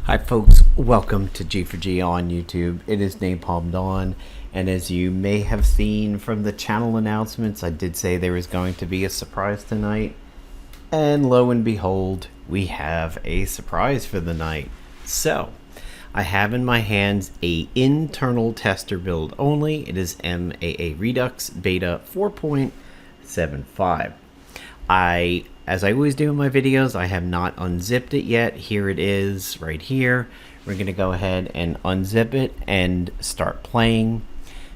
Hi folks, welcome to G4G on YouTube. It is Napalm Dawn, and as you may have seen from the channel announcements, I did say there was going to be a surprise tonight, and lo and behold, we have a surprise for the night. So, I have in my hands a internal tester build only. It is MAA Redux Beta 4.75. As I always do in my videos, I have not unzipped it yet. Here it is right here. We're going to go ahead and unzip it and start playing,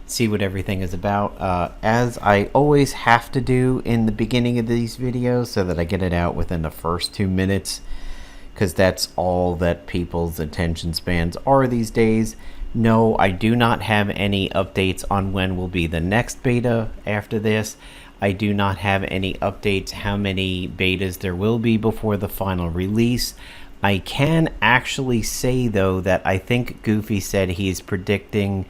see what everything is about. As I always have to do in the beginning of these videos so that I get it out within the first 2 minutes, because that's all that people's attention spans are these days. No, I do not have any updates on when will be the next beta after this. I do not have any updates how many betas there will be before the final release. I can actually say though that I think Goofy said he's predicting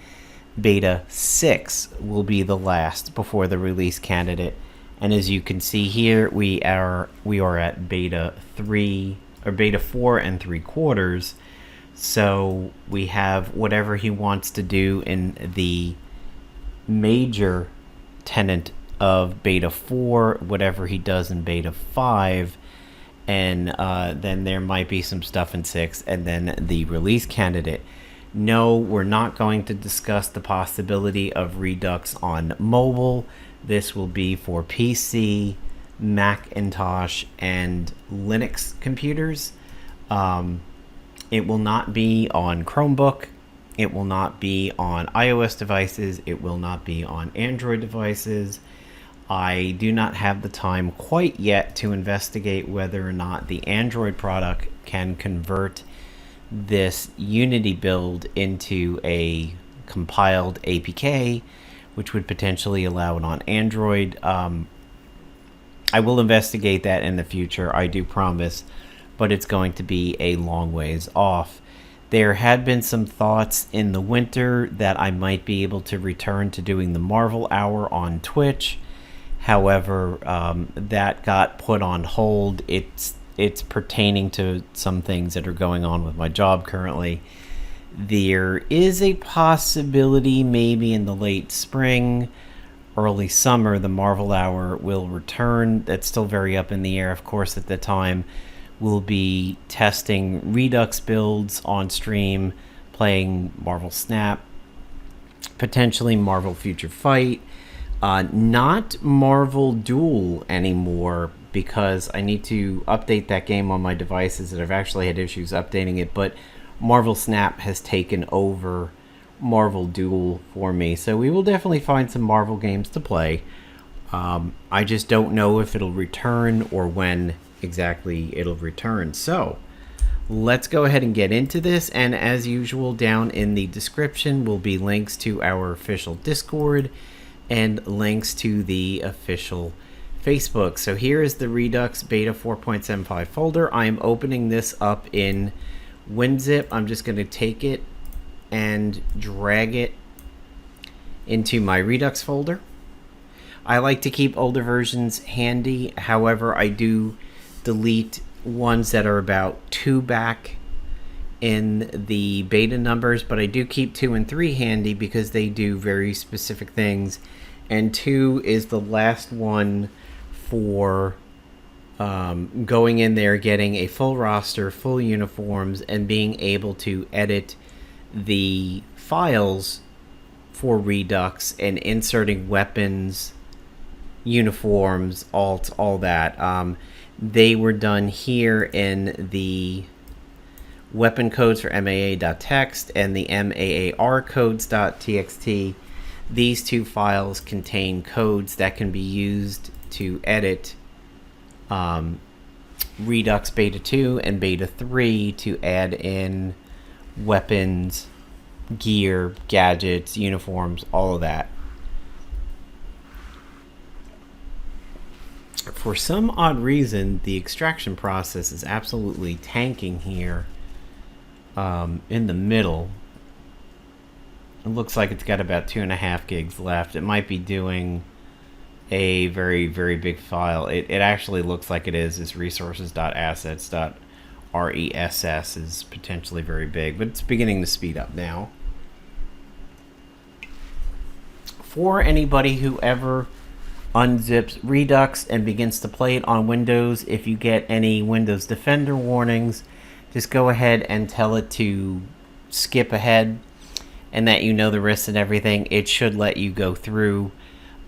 beta 6 will be the last before the release candidate. And as you can see here, we are at beta 3 or beta 4 3/4. So we have whatever he wants to do in the major tenant of beta 4, whatever he does in beta 5, and then there might be some stuff in 6, and then the release candidate. No, we're not going to discuss the possibility of Redux on mobile. This will be for PC, Macintosh, and Linux computers. It will not be on Chromebook. It will not be on iOS devices. It will not be on Android devices. I do not have the time quite yet to investigate whether or not the Android product can convert this Unity build into a compiled APK, which would potentially allow it on Android. I will investigate that in the future, I do promise, but it's going to be a long ways off. There had been some thoughts in the winter that I might be able to return to doing the Marvel Hour on Twitch. However, that got put on hold. It's pertaining to some things that are going on with my job currently. There is a possibility maybe in the late spring, early summer, the Marvel Hour will return. That's still very up in the air. Of course, at the time, we'll be testing Redux builds on stream, playing Marvel Snap, potentially Marvel Future Fight. Not Marvel Duel anymore, because I need to update that game on my devices that I've actually had issues updating it, but Marvel Snap has taken over Marvel Duel for me, so we will definitely find some Marvel games to play. I just don't know if it'll return or when exactly it'll return. So let's go ahead and get into this, and as usual, down in the description will be links to our official Discord and links to the official Facebook. So here is the Redux Beta 4.75 folder. I am opening this up in WinZip. I'm just going to take it and drag it into my Redux folder. I like to keep older versions handy. However, I do delete ones that are about 2 back in the beta numbers, but I do keep 2 and 3 handy because they do very specific things. And 2 is the last one for going in there, getting a full roster, full uniforms, and being able to edit the files for Redux and inserting weapons, uniforms, alt, all that. They were done here in the weapon codes for MAA.txt and the MAAR codes.txt. These 2 files contain codes that can be used to edit Redux Beta 2 and Beta 3 to add in weapons, gear, gadgets, uniforms, all of that. For some odd reason, the extraction process is absolutely tanking here in the middle. It looks like it's got about 2.5 gigs left. It might be doing a very, very big file. It actually looks like it is resources.assets.org RESS is potentially very big, but it's beginning to speed up now. For anybody who ever unzips Redux and begins to play it on Windows, if you get any Windows Defender warnings, just go ahead and tell it to skip ahead, and that you know the risks and everything. It should let you go through.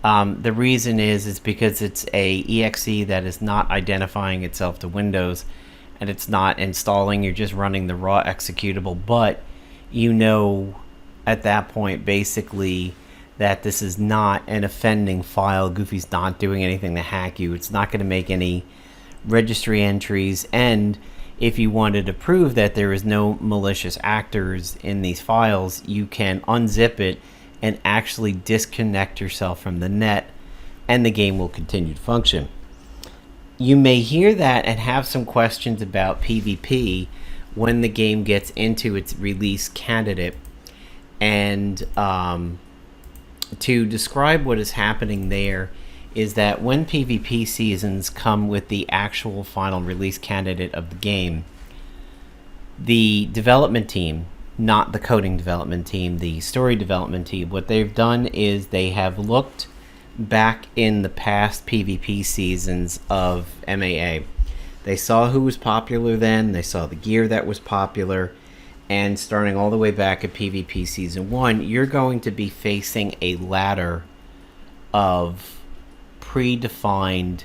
The reason is because it's a exe that is not identifying itself to Windows, and it's not installing. You're just running the raw executable, but you know at that point basically that this is not an offending file. Goofy's not doing anything to hack you. It's not going to make any registry entries, and if you wanted to prove that there is no malicious actors in these files, you can unzip it and actually disconnect yourself from the net, and the game will continue to function. You may hear that and have some questions about PvP when the game gets into its release candidate. And to describe what is happening there is that when PvP seasons come with the actual final release candidate of the game, the development team, not the coding development team, the story development team, what they've done is they have looked back in the past PvP seasons of MAA. They saw who was popular then, they saw the gear that was popular, and starting all the way back at PvP Season 1, you're going to be facing a ladder of predefined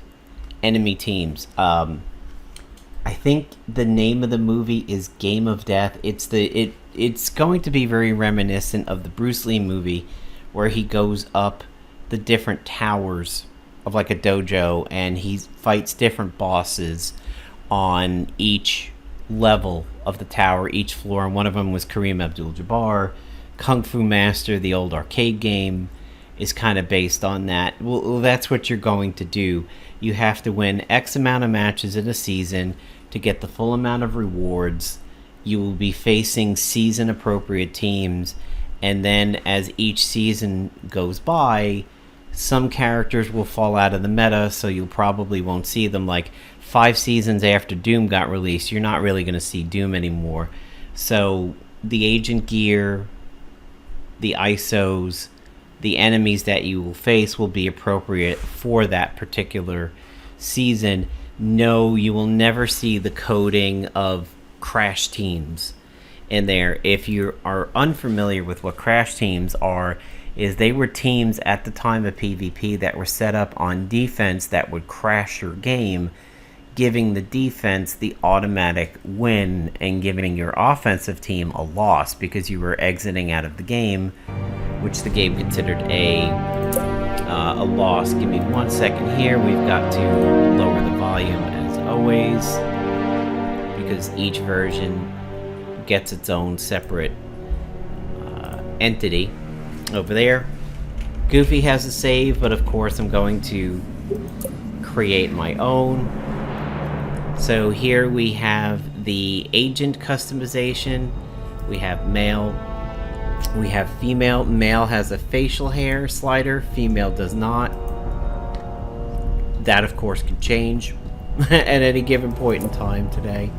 enemy teams. I think the name of the movie is Game of Death. It's going to be very reminiscent of the Bruce Lee movie, where he goes up the different towers of like a dojo and he fights different bosses on each level of the tower, each floor. And one of them was Kareem Abdul-Jabbar. Kung Fu Master, the old arcade game, is kind of based on that. Well, that's what you're going to do. You have to win X amount of matches in a season to get the full amount of rewards. You will be facing season appropriate teams, and then as each season goes by, some characters will fall out of the meta, so you probably won't see them. Like 5 seasons after Doom got released, you're not really going to see Doom anymore. So the agent gear, the ISOs, the enemies that you will face will be appropriate for that particular season. No, you will never see the coding of crash teams in there. If you are unfamiliar with what crash teams are, is they were teams at the time of PvP that were set up on defense that would crash your game, giving the defense the automatic win and giving your offensive team a loss because you were exiting out of the game, which the game considered a loss. Give me 1 second here. We've got to lower the volume as always, because each version gets its own separate entity. Over there, Goofy has a save, but of course I'm going to create my own. So here we have the agent customization. We have male. We have female. Male has a facial hair slider. Female does not. That, of course, can change at any given point in time today.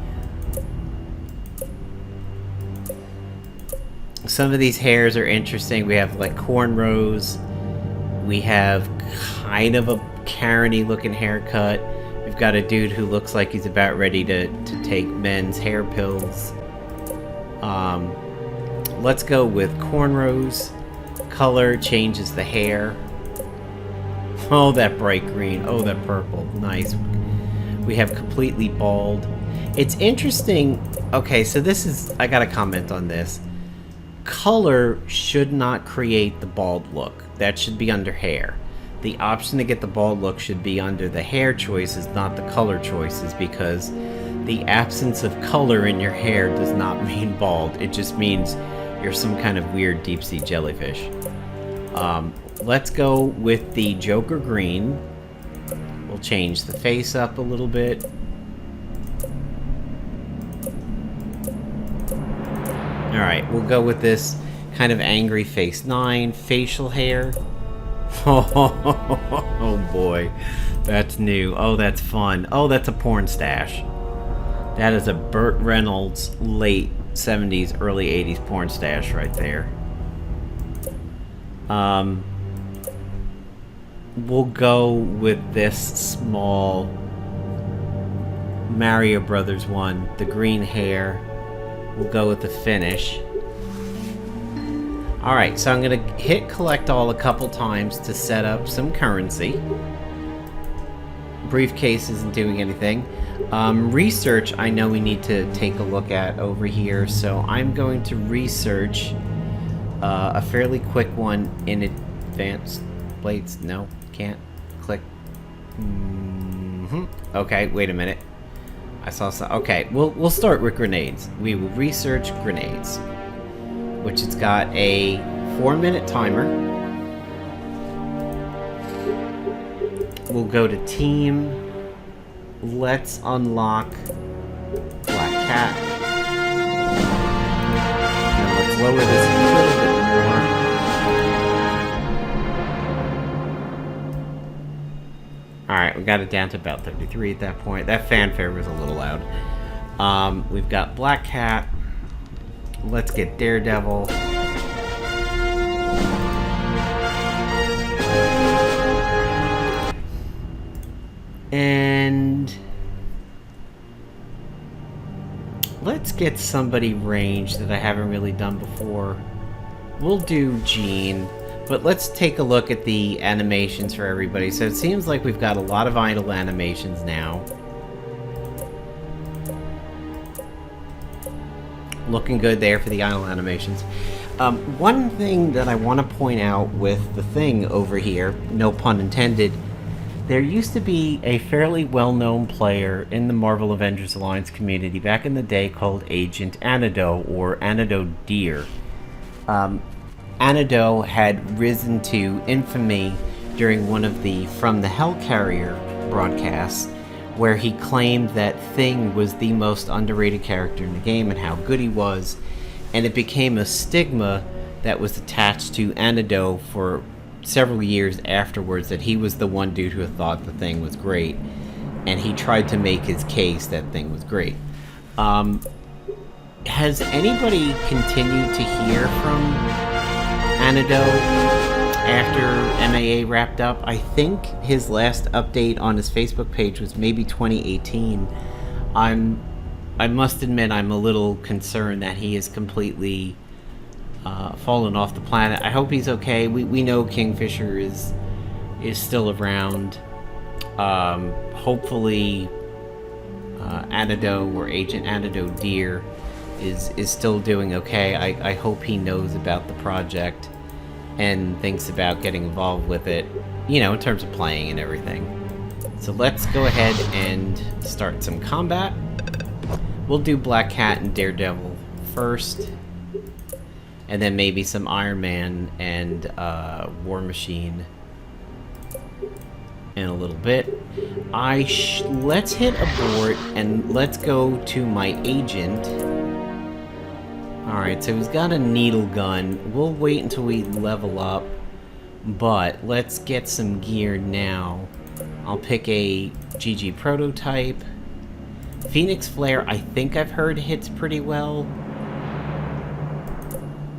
Some of these hairs are interesting. We have like cornrows. We have kind of a Karen-y looking haircut. We've got a dude who looks like he's about ready to take men's hair pills. Let's go with cornrows. Color changes the hair. Oh, that bright green. Oh, that purple. Nice. We have completely bald. It's interesting. Okay, so this is... I gotta comment on this. Color should not create the bald look. That should be under hair. The option to get the bald look should be under the hair choices, not the color choices, because the absence of color in your hair does not mean bald. It just means you're some kind of weird deep sea jellyfish. Let's go with the Joker green. We'll change the face up a little bit. Alright, we'll go with this kind of angry face 9. Facial hair. Oh boy. That's new. Oh, that's fun. Oh, that's a porn stash. That is a Burt Reynolds late 70s, early 80s porn stash right there. We'll go with this small Mario Brothers one, the green hair. We'll go with the finish. Alright, so I'm going to hit collect all a couple times to set up some currency. Briefcase isn't doing anything. Research, I know we need to take a look at over here, so I'm going to research a fairly quick one in advanced blades. No, can't click. Okay, wait a minute. I saw some. Okay, we'll start with grenades. We will research grenades, which it's got a 4-minute timer. We'll go to team. Let's unlock Black Cat. Now let's lower this a little bit more. Alright, we got it down to about 33 at that point. That fanfare was a little loud. We've got Black Cat. Let's get Daredevil. And let's get somebody ranged that I haven't really done before. We'll do Jean, but let's take a look at the animations for everybody. So it seems like we've got a lot of idle animations now. Looking good there for the idle animations. One thing that I want to point out with the thing over here, no pun intended, there used to be a fairly well-known player in the Marvel Avengers Alliance community back in the day called Agent Anado, or Anado Deer. Anado had risen to infamy during one of the From the Hellcarrier broadcasts, where he claimed that Thing was the most underrated character in the game and how good he was, and it became a stigma that was attached to Anado for several years afterwards, that he was the one dude who thought the Thing was great, and he tried to make his case that Thing was great. Has anybody continued to hear from Anado after MAA wrapped up? I think his last update on his Facebook page was maybe 2018. I must admit I'm a little concerned that he is completely fallen off the planet. I hope he's okay. We know Kingfisher is still around. Hopefully Anado, or Agent Anado Deer, is still doing okay. I hope he knows about the project and thinks about getting involved with it, you know, in terms of playing and everything. So let's go ahead and start some combat. We'll do Black Cat and Daredevil first, and then maybe some Iron Man and War Machine in a little bit. Let's hit abort and let's go to my agent. Alright, so he's got a needle gun. We'll wait until we level up, but let's get some gear now. I'll pick a GG prototype. Phoenix Flare, I think I've heard hits pretty well.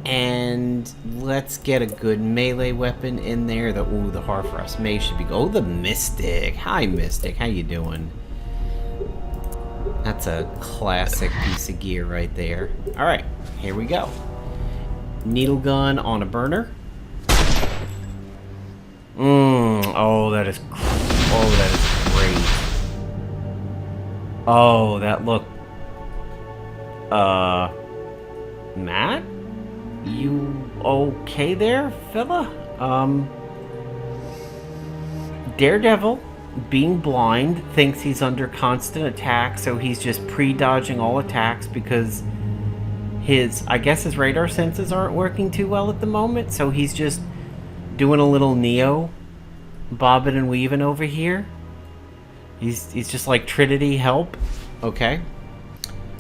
And let's get a good melee weapon in there. The Harfrost Mace should be... Oh, the Mystic. Hi, Mystic. How you doing? That's a classic piece of gear right there. Alright, here we go. Needle gun on a burner. Oh, that is great. Oh, that look... Matt? You okay there, fella? Daredevil, being blind, thinks he's under constant attack, so he's just pre-dodging all attacks because I guess his radar senses aren't working too well at the moment, so he's just doing a little Neo bobbing and weaving over here. He's just like, Trinity, help. Okay.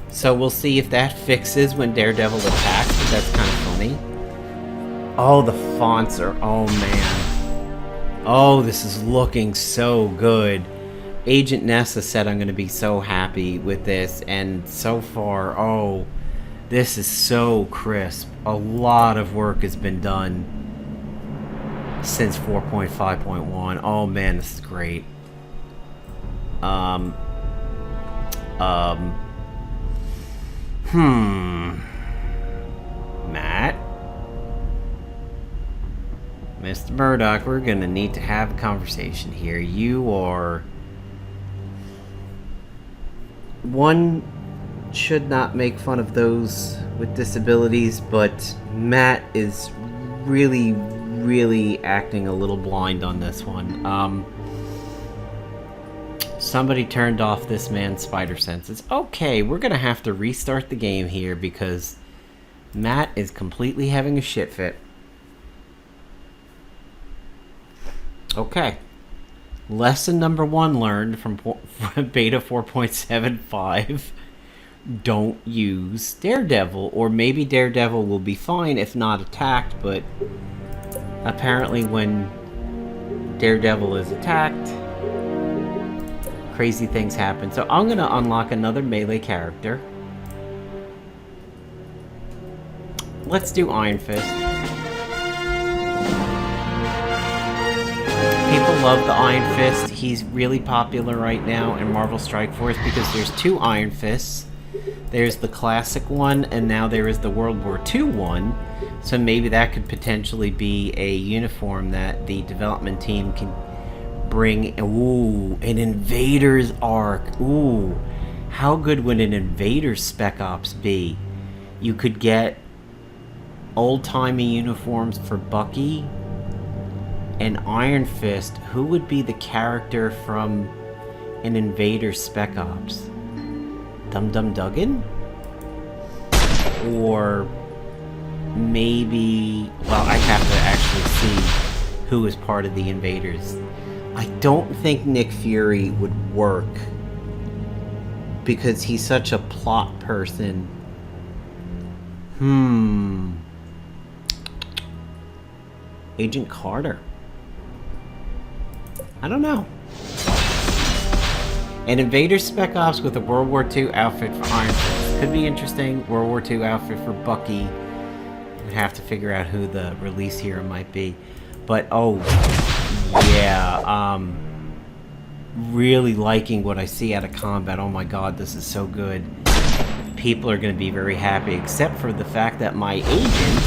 So we'll see if that fixes when Daredevil attacks, but that's kind of funny. Oh, the fonts are... Oh, man. Oh, this is looking so good. Agent Nessa said I'm going to be so happy with this, and so far, oh, this is so crisp. A lot of work has been done since 4.5.1. Oh man, this is great. Matt? Mr. Murdoch, we're gonna need to have a conversation here. You are... One should not make fun of those with disabilities, but Matt is really, really acting a little blind on this one. Somebody turned off this man's spider senses. Okay, we're gonna have to restart the game here because Matt is completely having a shit fit. Okay. Lesson number 1 learned from beta 4.75. Don't use Daredevil, or maybe Daredevil will be fine if not attacked, but apparently when Daredevil is attacked, crazy things happen. So I'm gonna unlock another melee character. Let's do Iron Fist. People love the Iron Fist. He's really popular right now in Marvel Strike Force because there's 2 Iron Fists. There's the classic one, and now there is the World War II one. So maybe that could potentially be a uniform that the development team can bring. Ooh, an Invaders arc. Ooh, how good would an Invaders Spec Ops be? You could get old-timey uniforms for Bucky and Iron Fist. Who would be the character from an Invaders Spec Ops? Dum Dum Dugan? Or maybe... Well, I have to actually see who is part of the Invaders. I don't think Nick Fury would work because he's such a plot person. Agent Carter. I don't know. An Invaders Spec Ops with a World War II outfit for Iron Fist. Could be interesting. World War II outfit for Bucky. I'd have to figure out who the release hero might be. But, oh, yeah. Really liking what I see out of combat. Oh my god, this is so good. People are going to be very happy, except for the fact that my agent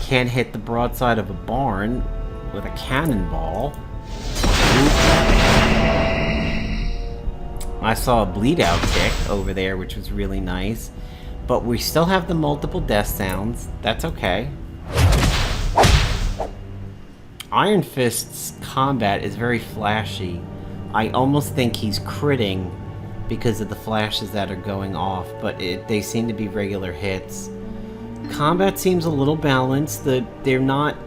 can't hit the broadside of a barn with a cannonball. I saw a bleed out tick over there, which was really nice. But we still have the multiple death sounds. That's okay. Iron Fist's combat is very flashy. I almost think he's critting because of the flashes that are going off, but they seem to be regular hits. Combat seems a little balanced. They're not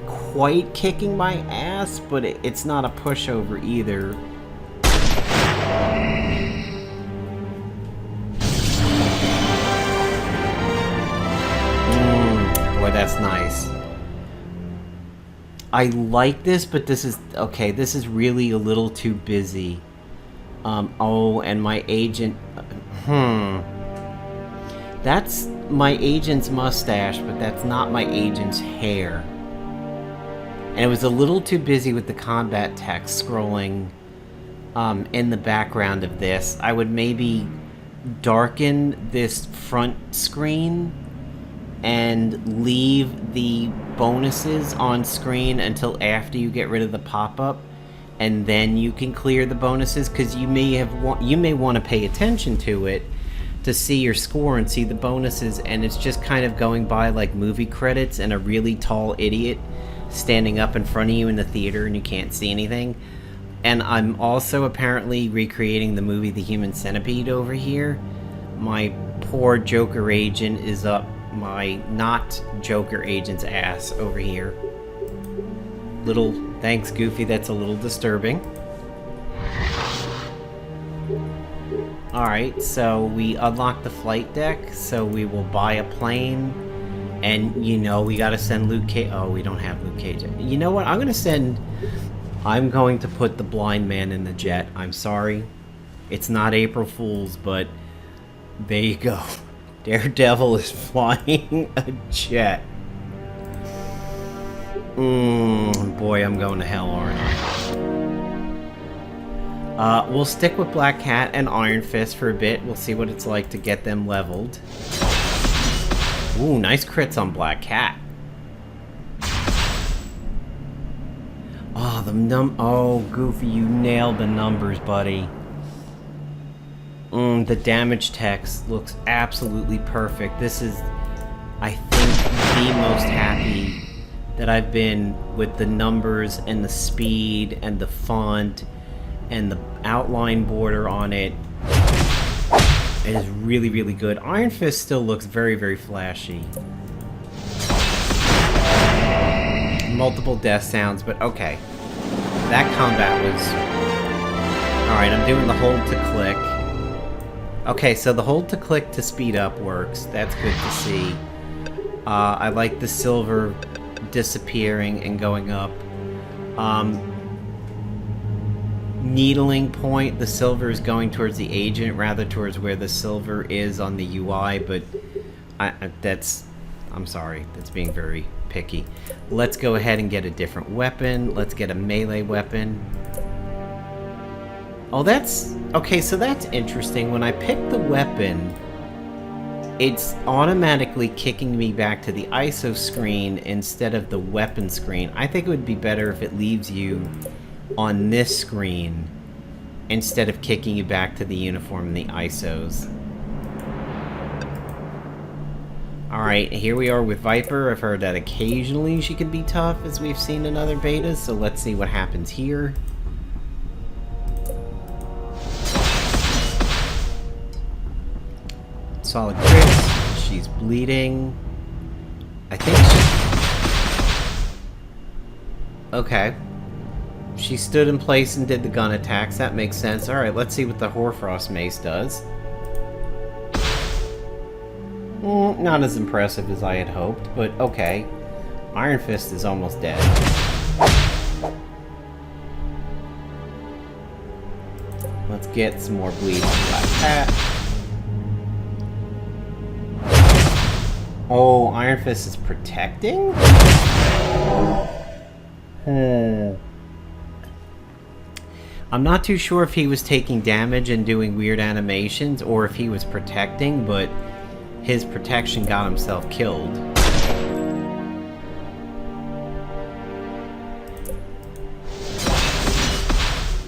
quite kicking my ass, but it's not a pushover either. Boy, that's nice. I like this, but this is... Okay, this is really a little too busy. Oh, and my agent... That's my agent's mustache, but that's not my agent's hair. And it was a little too busy with the combat text scrolling in the background of this. I would maybe darken this front screen and leave the bonuses on screen until after you get rid of the pop-up, and then you can clear the bonuses, because you may want to pay attention to it to see your score and see the bonuses, and it's just kind of going by like movie credits and a really tall idiot standing up in front of you in the theater and you can't see anything. And I'm also apparently recreating the movie The Human Centipede over here. My poor Joker agent is up my not Joker agent's ass over here. Thanks Goofy, that's a little disturbing. Alright, so we unlock the flight deck, so we will buy a plane, and we gotta send Luke Cage. Oh, we don't have Luke Cage. You know what, I'm gonna send I'm going to put the blind man in the jet. I'm sorry. It's not April Fool's, but there you go. Daredevil is flying a jet. Boy, I'm going to hell, aren't I? We'll stick with Black Cat and Iron Fist for a bit. We'll see what it's like to get them leveled. Ooh, nice crits on Black Cat. Oh, oh, Goofy, you nailed the numbers, buddy. The damage text looks absolutely perfect. This is, I think, the most happy that I've been with the numbers and the speed and the font and the outline border on it. It is really, really good. Iron Fist still looks very, very flashy. Multiple death sounds, but okay. That combat was... Alright, I'm doing the hold to click. Okay, so the hold to click to speed up works. That's good to see. I like the silver disappearing and going up. Needling point, the silver is going towards the agent rather towards where the silver is on the UI, but I'm sorry, that's being very picky. Let's go ahead and get a different weapon. Let's get a melee weapon. Oh, that's... Okay, so that's interesting. When I pick the weapon, it's automatically kicking me back to the ISO screen instead of the weapon screen. I think it would be better if it leaves you on this screen instead of kicking you back to the uniform and the ISOs. Alright, here we are with Viper. I've heard that occasionally she can be tough, as we've seen in other betas, so let's see what happens here. Solid crits. She's bleeding. I think she... Okay. She stood in place and did the gun attacks. That makes sense. Alright, let's see what the Hoarfrost Mace does. Not as impressive as I had hoped, but okay. Iron Fist is almost dead. Let's get some more bleeds from Black Cat. Oh, Iron Fist is protecting? I'm not too sure if he was taking damage and doing weird animations, or if he was protecting, but his protection got himself killed.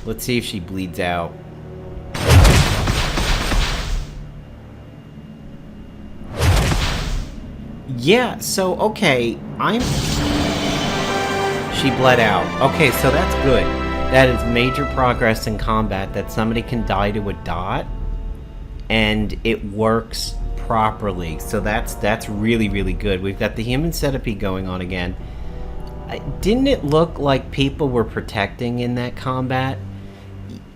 Let's see if she bleeds out. Yeah, so, okay, She bled out. Okay, so that's good. That is major progress in combat, that somebody can die to a dot, and it works properly. So that's really, really good. We've got the human centipede going on again. Didn't it look like people were protecting in that combat?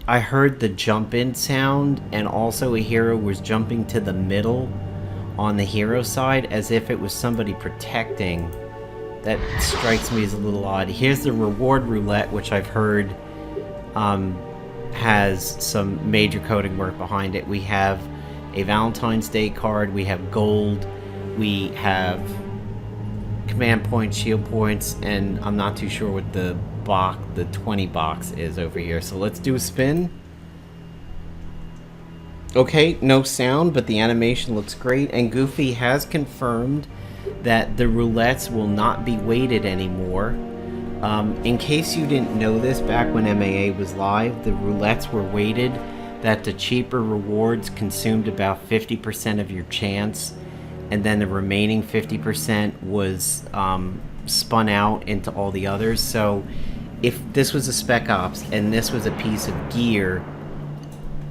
I heard the jump-in sound, and also a hero was jumping to the middle on the hero side as if it was somebody protecting. That strikes me as a little odd. Here's the reward roulette, which I've heard has some major coding work behind it. We have a Valentine's Day card, we have gold, we have command points, shield points, and I'm not too sure what the 20 box is over here. So let's do a spin. Okay, no sound, but the animation looks great, and Goofy has confirmed that the roulettes will not be weighted anymore. In case you didn't know this, back when MAA was live, the roulettes were weighted, that the cheaper rewards consumed about 50% of your chance, and then the remaining 50% was spun out into all the others. So if this was a Spec Ops and this was a piece of gear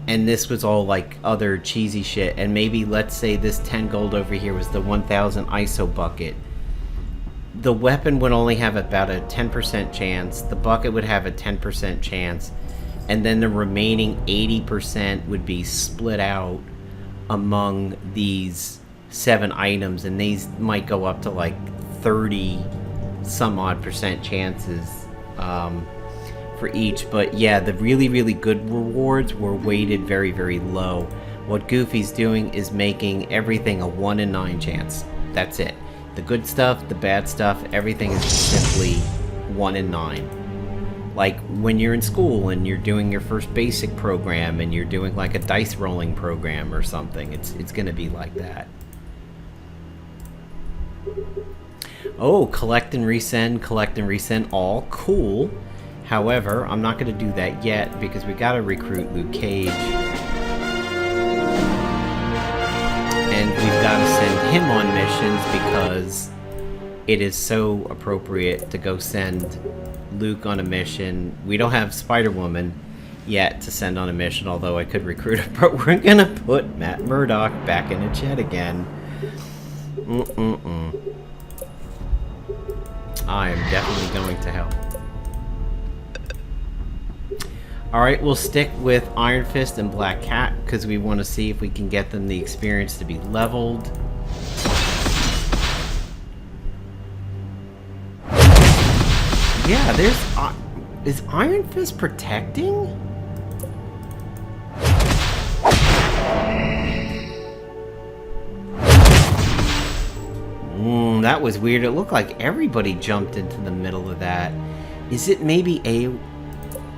and this was all like other cheesy shit, and maybe let's say this 10 gold over here was the 1000 ISO bucket, the weapon would only have about a 10% chance, the bucket would have a 10% chance, and then the remaining 80% would be split out among these 7 items, and these might go up to like 30 some odd % chances for each, but yeah, the really, really good rewards were weighted very, very low. What Goofy's doing is making everything a 1 in 9 chance. That's it. The good stuff, the bad stuff, everything is simply 1 in 9. Like when you're in school and you're doing your first basic program and you're doing like a dice rolling program or something, it's gonna be like that. Oh, collect and resend all. Cool. However, I'm not gonna do that yet because we gotta recruit Luke Cage. And we've gotta send him on missions because it is so appropriate to go send Luke on a mission. We don't have Spider-Woman yet to send on a mission, although I could recruit her, but we're gonna put Matt Murdock back in a jet again. I am definitely going to help. Alright, we'll stick with Iron Fist and Black Cat because we want to see if we can get them the experience to be leveled. Yeah, there's... is Iron Fist protecting? That was weird. It looked like everybody jumped into the middle of that. Is it maybe a...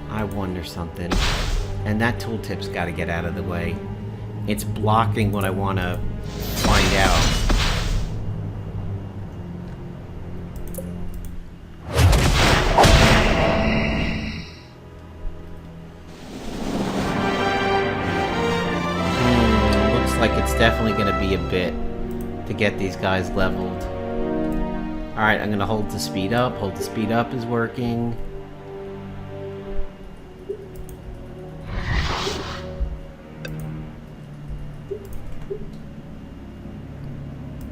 I wonder something. And that tooltip's got to get out of the way. It's blocking what I want to find out. Looks like it's definitely going to be a bit to get these guys leveled. Alright, I'm going to hold to speed up. Hold to speed up is working.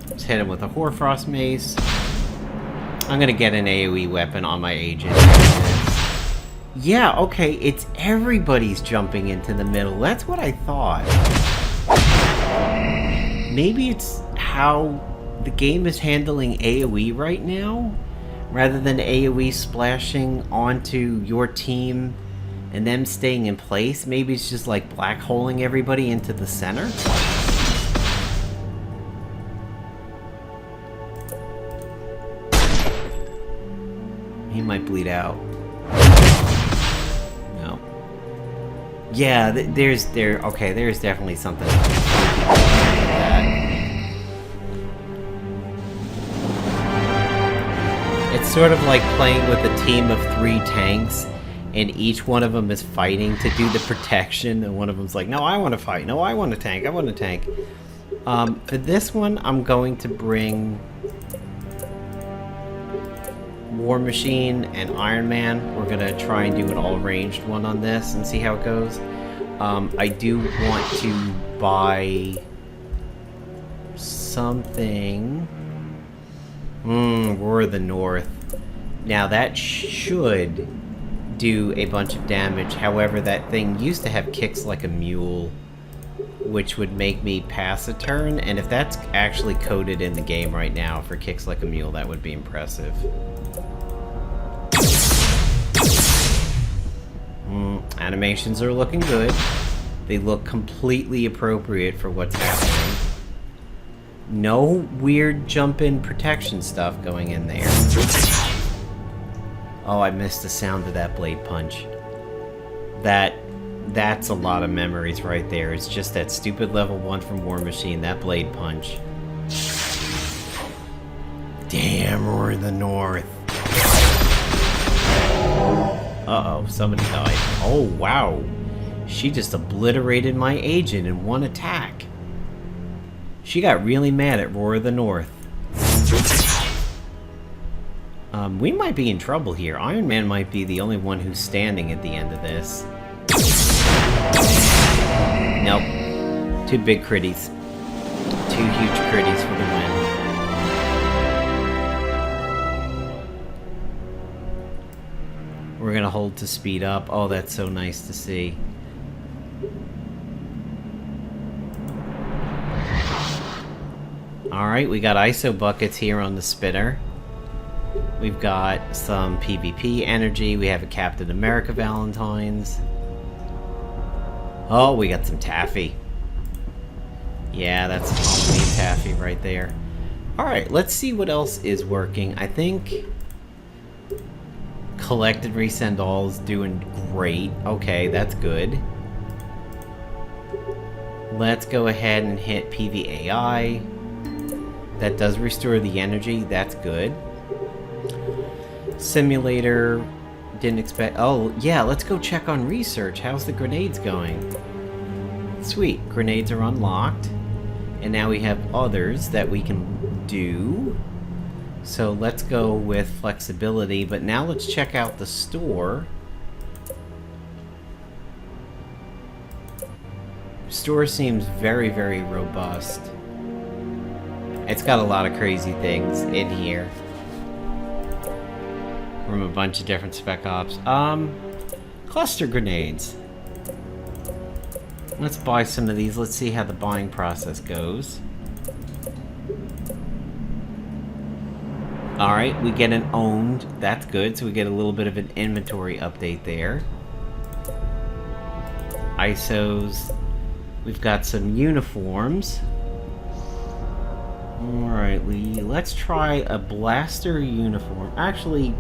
Let's hit him with a Hoarfrost Mace. I'm going to get an AoE weapon on my agent. Yeah, okay, it's everybody's jumping into the middle. That's what I thought. Maybe it's how the game is handling AoE right now, rather than AoE splashing onto your team and them staying in place. Maybe it's just like black holing everybody into the center. He might bleed out. No. Yeah, there's definitely something It's sort of like playing with a team of 3 tanks, and each one of them is fighting to do the protection, and one of them's like, no, I want to fight, no, I want to tank, I want to tank. For this one, I'm going to bring War Machine and Iron Man. We're going to try and do an all-ranged one on this and see how it goes. I do want to buy something... Roar of the North. Now that should do a bunch of damage. However, that thing used to have kicks like a mule, which would make me pass a turn. And if that's actually coded in the game right now for kicks like a mule, that would be impressive. Animations are looking good. They look completely appropriate for what's happening. No weird jump-in protection stuff going in there. Oh, I missed the sound of that blade punch. That's a lot of memories right there. It's just that stupid level 1 from War Machine, that blade punch. Damn, Roar of the North. Uh-oh, somebody died. Oh, wow. She just obliterated my agent in one attack. She got really mad at Roar of the North. We might be in trouble here. Iron Man might be the only one who's standing at the end of this. Nope. 2 big critties. 2 huge critties for the win. We're gonna hold to speed up. Oh, that's so nice to see. Alright, we got ISO buckets here on the spitter. We've got some PvP energy. We have a Captain America Valentine's. Oh, we got some taffy. Yeah, that's Halloween taffy right there. Alright, let's see what else is working. I think collect and resend all is doing great. Okay, that's good. Let's go ahead and hit PVAI. That does restore the energy. That's good. Simulator, didn't expect... Oh, yeah, let's go check on research. How's the grenades going? Sweet, grenades are unlocked. And now we have others that we can do. So let's go with flexibility, but now let's check out the store. Store seems very, very robust. It's got a lot of crazy things in here. From a bunch of different spec ops. Cluster grenades. Let's buy some of these. Let's see how the buying process goes. Alright, we get an owned. That's good. So we get a little bit of an inventory update there. ISOs. We've got some uniforms. Alright, let's try a blaster uniform. Actually,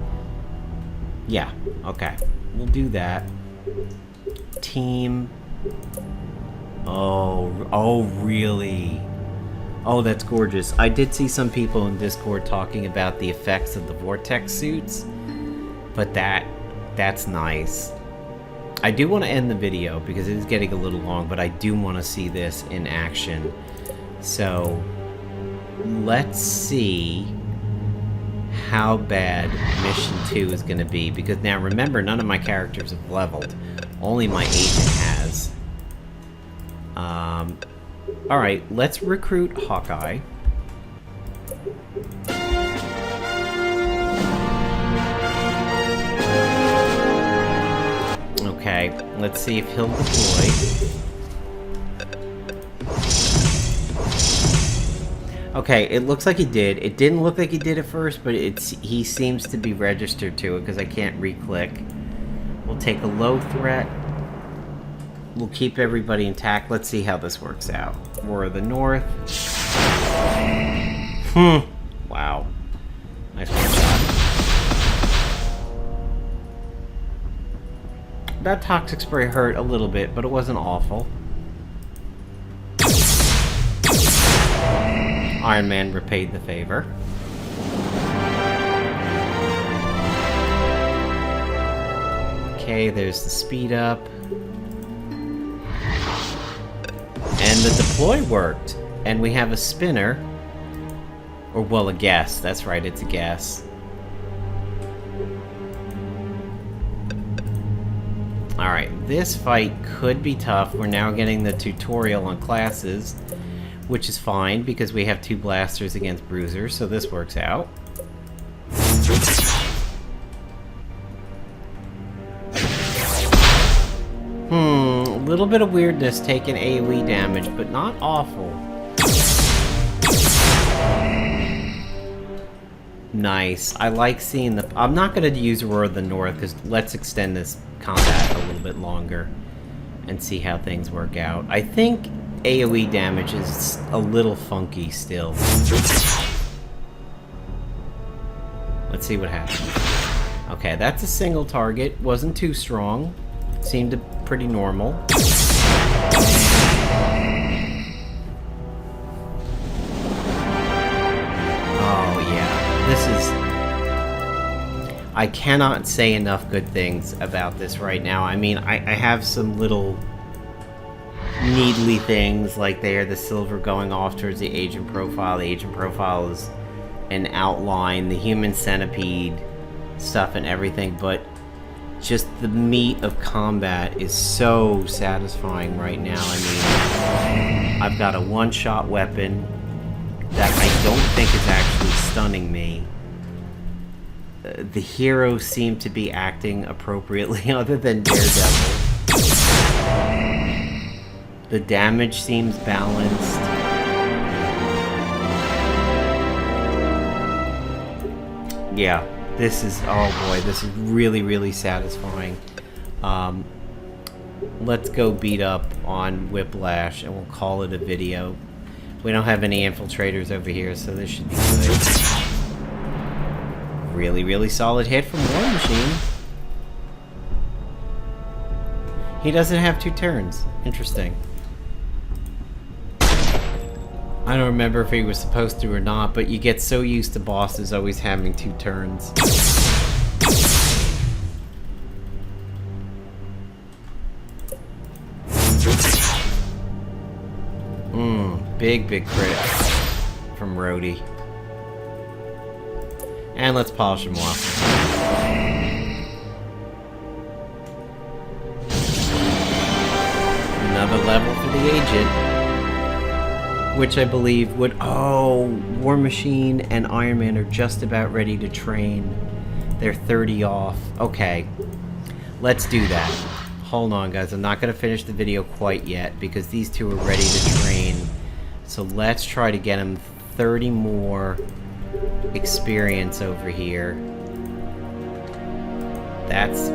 yeah, okay. We'll do that. Team. Oh, really? Oh, that's gorgeous. I did see some people in Discord talking about the effects of the Vortex suits, but that's nice. I do want to end the video because it is getting a little long, but I do want to see this in action. So, let's see how bad Mission 2 is going to be, because now remember, none of my characters have leveled. Only my agent has. Alright, let's recruit Hawkeye. Okay, let's see if he'll deploy. Okay, it looks like he did. It didn't look like he did at first, but he seems to be registered to it because I can't re-click. We'll take a low threat. We'll keep everybody intact. Let's see how this works out. War of the North. Wow. Nice one shot. That toxic spray hurt a little bit, but it wasn't awful. Iron Man repaid the favor. Okay, there's the speed up. And the deploy worked. And we have a spinner. Or, well, a guess. That's right, it's a guess. Alright, this fight could be tough. We're now getting the tutorial on classes, which is fine because we have 2 blasters against bruisers, so this works out. A little bit of weirdness taking AoE damage, but not awful. Nice. I like seeing the... I'm not going to use War of the North, because let's extend this combat a little bit longer and see how things work out. I think AoE damage is a little funky still. Let's see what happens. Okay, that's a single target. Wasn't too strong. Seemed pretty normal. Oh yeah, this is... I cannot say enough good things about this right now. I mean, I have some little needly things like there, the silver going off towards the agent profile. The agent profile is an outline, the human centipede stuff and everything, but just the meat of combat is so satisfying right now. I mean, I've got a one-shot weapon that I don't think is actually stunning me. The heroes seem to be acting appropriately other than Daredevil. The damage seems balanced. Yeah, This is, oh boy, this is really, really satisfying. Let's go beat up on Whiplash, and we'll call it a video. We don't have any infiltrators over here, so this should be good. Really, really solid hit from War Machine. He doesn't have 2 turns. Interesting. I don't remember if he was supposed to or not, but you get so used to bosses always having 2 turns. Big crit from Rhodey. And let's polish him off. Another level for the agent. Which I believe would... Oh, War Machine and Iron Man are just about ready to train. They're 30 off. Okay. Let's do that. Hold on, guys. I'm not going to finish the video quite yet because these two are ready to train. So let's try to get them 30 more experience over here. That's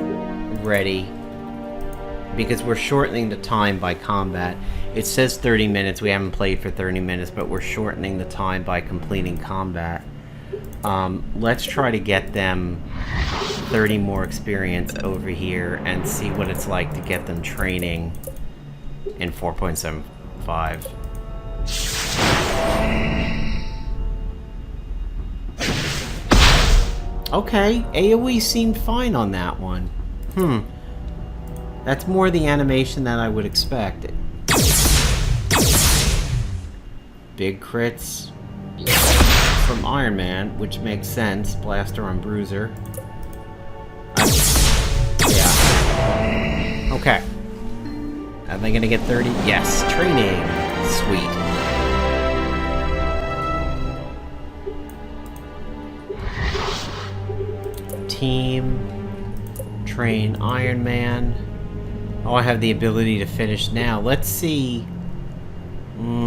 ready. Because we're shortening the time by combat. It says 30 minutes. We haven't played for 30 minutes, but we're shortening the time by completing combat. Let's try to get them 30 more experience over here and see what it's like to get them training in 4.75. Okay, AoE seemed fine on that one. That's more the animation that I would expect. Big crits from Iron Man, which makes sense. Blaster on Bruiser. Yeah. Okay. Are they gonna get 30? Yes. Training. Sweet. Team. Train Iron Man. Oh, I have the ability to finish now. Let's see.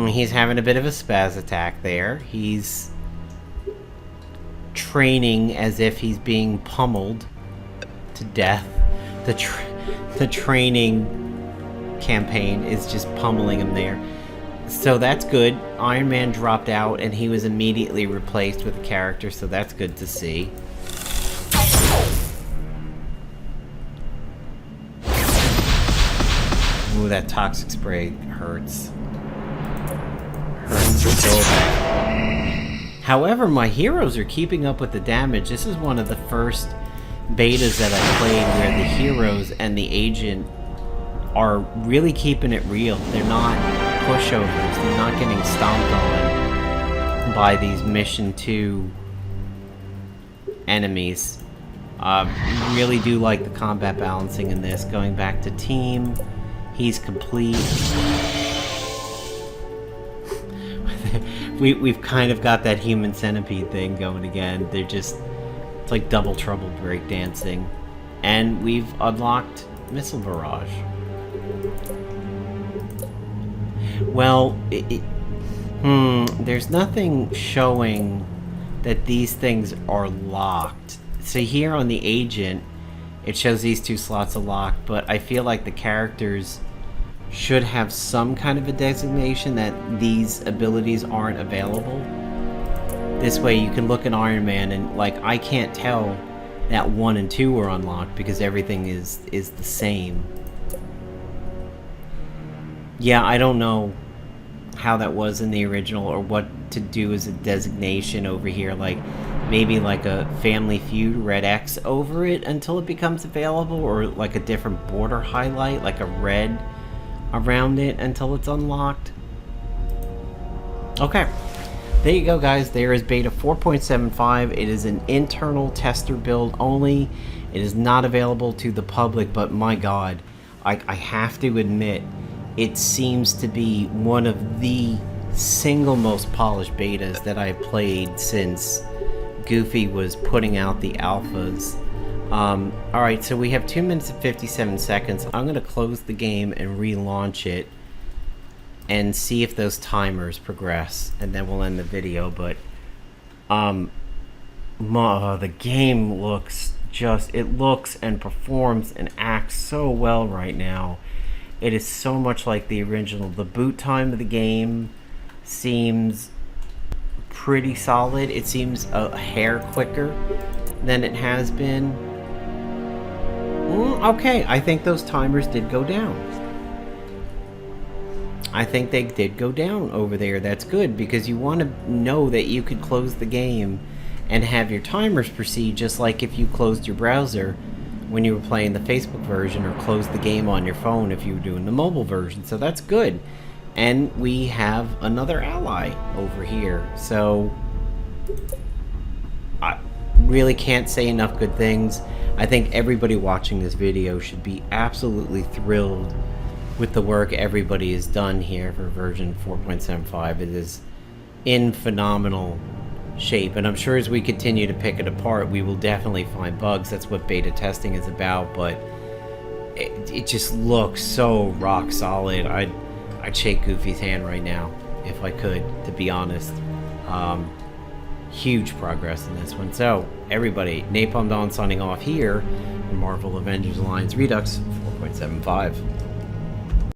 He's having a bit of a spaz attack there. He's training as if he's being pummeled to death. The training campaign is just pummeling him there. So that's good. Iron Man dropped out and he was immediately replaced with a character, so that's good to see. Ooh, that toxic spray hurts. Hurts so bad. However, my heroes are keeping up with the damage. This is one of the first betas that I played where the heroes and the agent are really keeping it real. They're not pushovers. They're not getting stomped on by these Mission 2 enemies. Really do like the combat balancing in this. Going back to team. He's complete. We've kind of got that human centipede thing going again. They're just... It's like double trouble breakdancing. And we've unlocked Missile Barrage. Well, there's nothing showing that these things are locked. So here on the agent, it shows these 2 slots are locked, but I feel like the characters should have some kind of a designation that these abilities aren't available. This way you can look at Iron Man and, like, I can't tell that 1 and 2 are unlocked because everything is the same. Yeah, I don't know how that was in the original or what to do as a designation over here, like maybe like a Family Feud Red X over it until it becomes available, or like a different border highlight, like a red around it until it's unlocked. Okay, there you go, guys. There is beta 4.75. It is an internal tester build only. It is not available to the public, but my god, I have to admit, it seems to be one of the single most polished betas that I've played since Goofy was putting out the alphas. Alright, so we have 2 minutes and 57 seconds. I'm going to close the game and relaunch it and see if those timers progress, and then we'll end the video. But The game looks it looks and performs and acts so well right now. It is so much like the original. The boot time of the game seems pretty solid. It seems a hair quicker than it has been. Okay, I think those timers did go down. I think they did go down over there. That's good, because you want to know that you could close the game and have your timers proceed just like if you closed your browser when you were playing the Facebook version, or closed the game on your phone if you were doing the mobile version. So that's good. And we have another ally over here. So I really can't say enough good things. I think everybody watching this video should be absolutely thrilled with the work everybody has done here for version 4.75. It is in phenomenal shape, and I'm sure as we continue to pick it apart, we will definitely find bugs. That's what beta testing is about, but it just looks so rock solid. I'd shake Goofy's hand right now if I could, to be honest. Huge progress in this one. So everybody, Napalm Dawn signing off here, Marvel Avengers Alliance Redux 4.75.